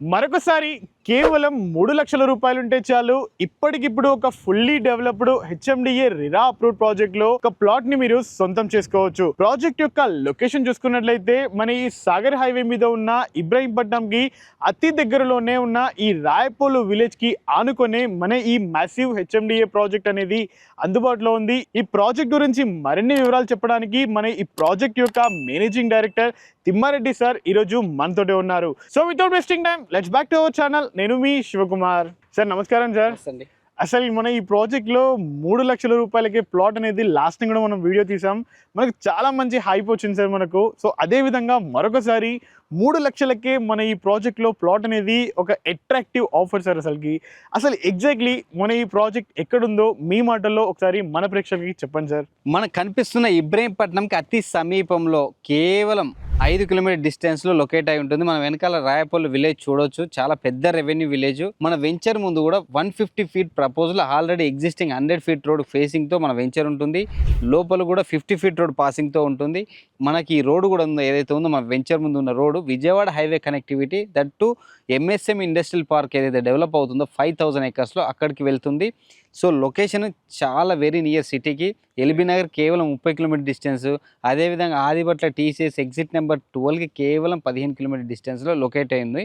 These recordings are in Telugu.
మరొకసారి కేవలం 3 లక్షల రూపాయలు ఉంటే చాలు ఇప్పటికిప్పుడు ఒక fully developed HMDA RERA approved project లో ఒక ప్లాట్ ని మీరు సొంతం చేసుకోవచ్చు. ప్రాజెక్ట్ యొక్క లొకేషన్ చూసుకున్నట్లయితే మన ఈ సాగర్ హైవే మీద ఉన్న ఇబ్రాహీంపట్నం కి అతి దగ్గరలోనే ఉన్న ఈ రాయపోలు విలేజ్ కి ఆనుకునే మన ఈ మ్యాసివ్ హెచ్ఎండిఏ ప్రాజెక్ట్ అనేది అందుబాటులో ఉంది. ఈ ప్రాజెక్ట్ గురించి మరిన్ని వివరాలు చెప్పడానికి మన ఈ ప్రాజెక్ట్ యొక్క మేనేజింగ్ డైరెక్టర్ తిమ్మారెడ్డి సార్ ఈరోజు మనతోటే ఉన్నారు. So without wasting time let's back to our channel. నేను మీ శివకుమార్. సార్ నమస్కారం సార్. అసలు మన ఈ ప్రాజెక్ట్లో 3 లక్షల రూపాయలకి ప్లాట్ అనేది లాస్ట్ కూడా మనం వీడియో తీసాం. మనకు చాలా మంచి హైప్ వచ్చింది సార్ మనకు. సో అదే విధంగా మరొకసారి 3 లక్షలకే మన ఈ ప్రాజెక్ట్లో ప్లాట్ అనేది ఒక అట్రాక్టివ్ ఆఫర్ సార్. అసలు ఎగ్జాక్ట్లీ మన ఈ ప్రాజెక్ట్ ఎక్కడుందో మీ మాటల్లో ఒకసారి మన ప్రేక్షకులకి చెప్పండి సార్. మనకు కనిపిస్తున్న ఇబ్రాహీంపట్నంకి అతి సమీపంలో కేవలం 5 కిలోమీటర్ డిస్టెన్స్ లో లొకేట్ అయి ఉంటుంది. మన వెనకాల రాయపల్లి విలేజ్ చూడొచ్చు, చాలా పెద్ద రెవెన్యూ విలేజ్. మన వెంచర్ ముందు కూడా 150 feet proposal already existing 100 feet road facing తో మన వెంచర్ ఉంటుంది. లోపల కూడా 50 ఫీట్ రోడ్ పాసింగ్ తో ఉంటుంది. మనకి ఈ రోడ్ కూడా ఉందో ఏదైతే ఉందో మన వెంచర్ ముందు ఉన్న road Vijayawada highway connectivity, that to MSM industrial park ఏదైతే డెవలప్ అవుతుందో 5000 acres లో అక్కడికి వెళ్తుంది. సో లొకేషన్ చాలా వెరీ నియర్ సిటీకి. ఎల్బీ నగర్ కేవలం 30 కిలోమీటర్ డిస్టెన్స్. అదేవిధంగా ఆదిబట్ల టీసీఎస్ ఎగ్జిట్ నెంబర్ 12కి కేవలం 15 కిలోమీటర్ డిస్టెన్స్లో లొకేట్ అయింది.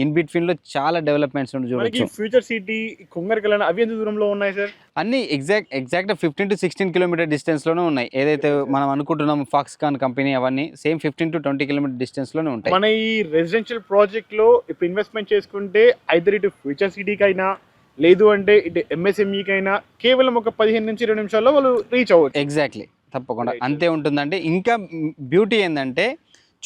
ఇన్ బిట్వీన్లో చాలా డెవలప్మెంట్స్ చూడొచ్చు. ఫ్యూచర్ సిటీ కుంగర్కల్ అవి ఎంత దూరంలో ఉన్నాయి సార్? అన్ని ఎగ్జాక్ట్గా 15 to 16 కిలోమీటర్ డిస్టెన్స్లోనే ఉన్నాయి. ఏదైతే మనం అనుకుంటున్నాం ఫాక్స్కాన్ కంపెనీ అవన్నీ సేమ్ 15 to 20 కిలోమీటర్ డిస్టెన్స్లోనే ఉంటాయి. మన ఈ రెసిడెన్షియల్ ప్రాజెక్ట్లో ఇప్పుడు ఇన్వెస్ట్మెంట్ చేసుకుంటే ఐదర్ ఇటు ఫ్యూచర్ సిటీకి అయినా లేదు అంటే ఇటు ఎంఎస్ఎంఈకి అయినా కేవలం ఒక 15 నుంచి 20 నిమిషాల్లో వాళ్ళు రీచ్ అవ్వచ్చు. ఎగ్జాక్ట్లీ, తప్పకుండా అంతే ఉంటుందండి. ఇంకా బ్యూటీ ఏంటంటే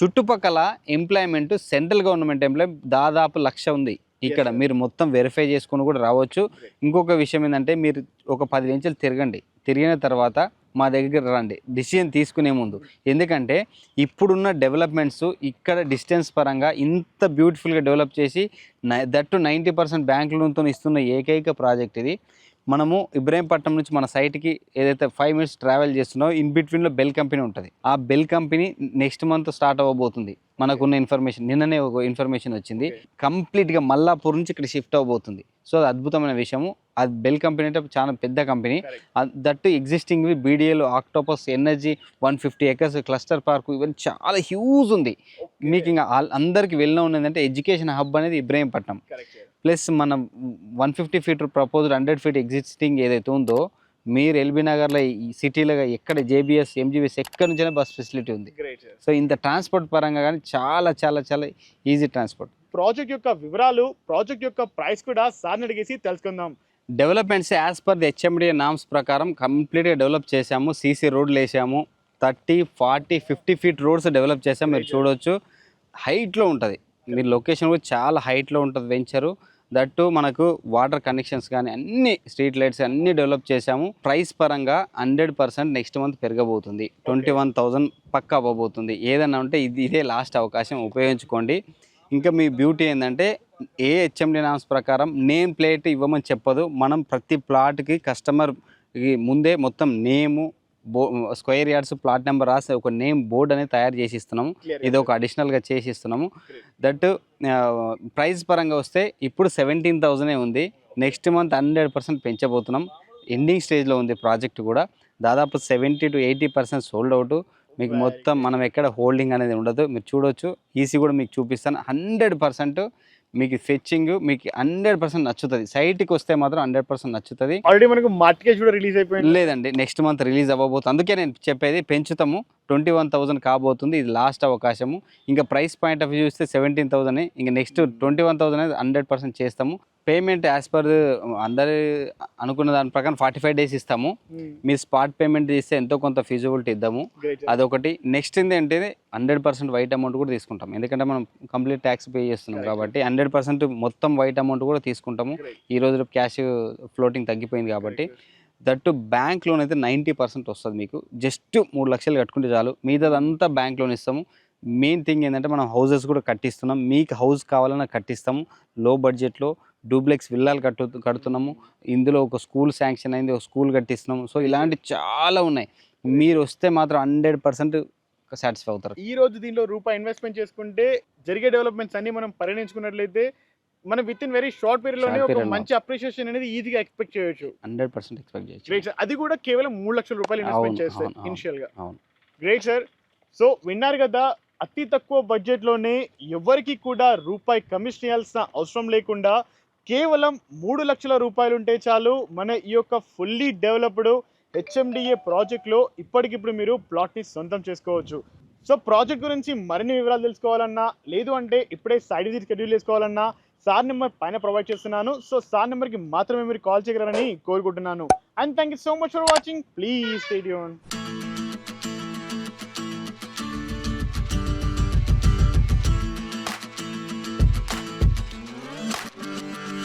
చుట్టుపక్కల ఎంప్లాయ్మెంట్ సెంట్రల్ గవర్నమెంట్ ఎంప్లాయ్ దాదాపు 1,00,000 ఉంది ఇక్కడ. మీరు మొత్తం వెరిఫై చేసుకుని కూడా రావచ్చు. ఇంకొక విషయం ఏంటంటే మీరు ఒక 10 వెంచర్లు తిరిగిన తర్వాత మా దగ్గర రండి డిసిజన్ తీసుకునే ముందు. ఎందుకంటే ఇప్పుడున్న డెవలప్మెంట్స్ ఇక్కడ డిస్టెన్స్ పరంగా ఇంత బ్యూటిఫుల్గా డెవలప్ చేసి దట్టు 90% బ్యాంక్ లోన్తో ఇస్తున్న ఏకైక ప్రాజెక్ట్ ఇది. మనము ఇబ్రాహీంపట్నం నుంచి మన సైట్కి ఏదైతే 5 minutes ట్రావెల్ చేస్తున్నామో ఇన్ బిట్వీన్లో బెల్ కంపెనీ ఉంటుంది. ఆ BEL company next month start అవ్వబోతుంది. మనకున్న ఇన్ఫర్మేషన్ నిన్ననే ఒక ఇన్ఫర్మేషన్ వచ్చింది. కంప్లీట్గా మల్లాపూర్ నుంచి ఇక్కడ షిఫ్ట్ అవ్వబోతుంది. సో అది అద్భుతమైన విషయము. అది బెల్ కంపెనీ అంటే చాలా పెద్ద కంపెనీ. దట్టు ఎగ్జిస్టింగ్ బీడీఏలో octopus energy 150 acres cluster park ఇవన్నీ చాలా హ్యూజ్ ఉంది. మీకు ఇంకా అందరికి వెళ్ళిన ఉన్నదంటే ఎడ్యుకేషన్ హబ్ అనేది ఇబ్రాహీంపట్నం. ప్లస్ మన 150 ఫీట్ ప్రపోజల్ 100 ఫీట్ ఎగ్జిస్టింగ్ ఏదైతే ఉందో మీరు ఎల్బీ నగర్లో ఈ సిటీలో ఎక్కడ జేబీఎస్ ఎంజీబీఎస్ ఎక్కడి నుంచైనా బస్ ఫెసిలిటీ ఉంది. సో ఇంత ట్రాన్స్పోర్ట్ పరంగా కానీ చాలా చాలా చాలా ఈజీ ట్రాన్స్పోర్ట్. ప్రాజెక్ట్ యొక్క వివరాలు, ప్రాజెక్ట్ యొక్క ప్రైస్ కూడా సార్ని అడిగేసి తెలుసుకుందాం. Developments as per the HMDA norms ప్రకారం కంప్లీట్గా డెవలప్ చేసాము. సీసీ రోడ్లు వేసాము. 30, 40, 50 ఫీట్ రోడ్స్ డెవలప్ చేసాము. మీరు చూడవచ్చు హైట్లో ఉంటుంది. మీరు లొకేషన్ కూడా చాలా హైట్లో ఉంటుంది వెంచరు. దట్టు మనకు వాటర్ కనెక్షన్స్ కానీ అన్ని స్ట్రీట్ లైట్స్ అన్నీ డెవలప్ చేసాము. ప్రైస్ పరంగా 100% నెక్స్ట్ మంత్ పెరగబోతుంది. 21,000 పక్కా అవ్వబోతుంది. ఏదన్నా ఉంటే ఇదే లాస్ట్ అవకాశం, ఉపయోగించుకోండి. ఇంకా మీ బ్యూటీ ఏంటంటే ఏ హెచ్ఎండి నామ్స్ ప్రకారం నేమ్ ప్లేట్ ఇవ్వమని చెప్పదు. మనం ప్రతి ప్లాట్కి కస్టమర్కి ముందే మొత్తం నేము, స్క్వేర్ యార్డ్స్, ప్లాట్ నెంబర్ రాసి ఒక నేమ్ బోర్డ్ అనేది తయారు చేసి ఇస్తున్నాము. ఇది ఒక అడిషనల్గా చేసి ఇస్తున్నాము. దట్ ప్రైస్ పరంగా వస్తే ఇప్పుడు 17,000 ఉంది. Next month 100% పెంచబోతున్నాం. ఎండింగ్ స్టేజ్లో ఉంది ప్రాజెక్ట్ కూడా. దాదాపు 70 to 80% సోల్డ్ అవుట్. మీకు మొత్తం మనం ఎక్కడ హోల్డింగ్ అనేది ఉండదు. మీరు చూడొచ్చు. ఈసీ కూడా మీకు చూపిస్తాను. 100% మీకు ఫెచ్చింగ్ మీకు 100% నచ్చుతుంది. సైట్కి వస్తే మాత్రం 100% నచ్చుతుంది. ఆల్రెడీ మనకు మార్కెట్ కూడా రిలీజ్ అయిపోయింది. లేదండి, నెక్స్ట్ మంత్ రిలీజ్ అవ్వబోతుంది. అందుకే నేను చెప్పేది పెంచుతాము. 21,000 కాబోతుంది. ఇది లాస్ట్ అవకాశము. ఇంకా ప్రైస్ పాయింట్ ఆఫ్ వ్యూ చూస్తే 17,000. ఇంకా నెక్స్ట్ 21,000 అనేది 100% చేస్తాము. పేమెంట్ యాజ్ పర్ అందరు అనుకున్న దాని ప్రకారం 45 days ఇస్తాము. మీరు స్పాట్ పేమెంట్ చేస్తే ఎంతో కొంత ఫీజిబిలిటీ ఇద్దాము. అదొకటి. నెక్స్ట్ ఏంటంటే 100% వైట్ అమౌంట్ కూడా తీసుకుంటాం. ఎందుకంటే మనం కంప్లీట్ ట్యాక్స్ పే చేస్తున్నాం కాబట్టి 100% మొత్తం వైట్ అమౌంట్ కూడా తీసుకుంటాము. ఈ రోజు క్యాష్ ఫ్లోటింగ్ తగ్గిపోయింది కాబట్టి. దట్టు బ్యాంక్ లోన్ అయితే 90% వస్తుంది. మీకు జస్ట్ 3 లక్షలు కట్టుకుంటే చాలు. మిగతాదంతా బ్యాంక్ లోన్ ఇస్తాము. మెయిన్ థింగ్ ఏంటంటే మనం హౌసెస్ కూడా కట్టిస్తున్నాం. మీకు హౌస్ కావాలన్నా కట్టిస్తాము. లో బడ్జెట్లో డూప్లెక్స్ విల్లాలు కడుతున్నాము. ఇందులో ఒక స్కూల్ శాంక్షన్ అయింది, ఒక స్కూల్ కట్టిస్తున్నాము. సో ఇలాంటి చాలా ఉన్నాయి. మీరు వస్తే మాత్రం 100% సాటిస్ఫై అవుతారు. ఈ రోజు దీనిలో రూపాయి ఇన్వెస్ట్మెంట్ చేసుకుంటే జరిగే డెవలప్మెంట్స్ అన్ని మనం పరిగణించుకున్నట్లయితే మనం with in very short period లోనే Short ఒక period లో. మంచి అప్రిషియేషన్ అనేది ఈజీగా ఎక్స్పెక్ట్ చేయొచ్చు. 100% ఎక్స్పెక్ట్ చేయొచ్చు. Great sir. అది కూడా కేవలం 3 లక్షల రూపాయలు ఇన్వెస్ట్మెంట్ అవును, చేస్తే అవును, అవును. ఇనిషియల్ గా. అవును. Great sir. సో విన్నారు కదా, అతి తక్కువ బడ్జెట్ లోనే ఎవరికి కూడా రూపాయి కమిషన్ ఇవ్వాల్సిన అవసరం లేకుండా కేవలం 3 లక్షల రూపాయలు ఉంటే చాలు మన ఈ యొక్క ఫుల్లీ డెవలప్డ్ హెచ్ఎండిఏ ప్రాజెక్ట్లో ఇప్పటికిప్పుడు మీరు ప్లాట్ని సొంతం చేసుకోవచ్చు. సో ప్రాజెక్ట్ గురించి మరిన్ని వివరాలు తెలుసుకోవాలన్నా, లేదు అంటే ఇప్పుడే సైట్ విజిట్ షెడ్యూల్ చేసుకోవాలన్నా సార్ నెంబర్ పైన ప్రొవైడ్ చేస్తున్నాను. సో సార్ నెంబర్కి మాత్రమే మీరు కాల్ చేయగలరని కోరుకుంటున్నాను. And thank you so much for watching. Please stay tuned.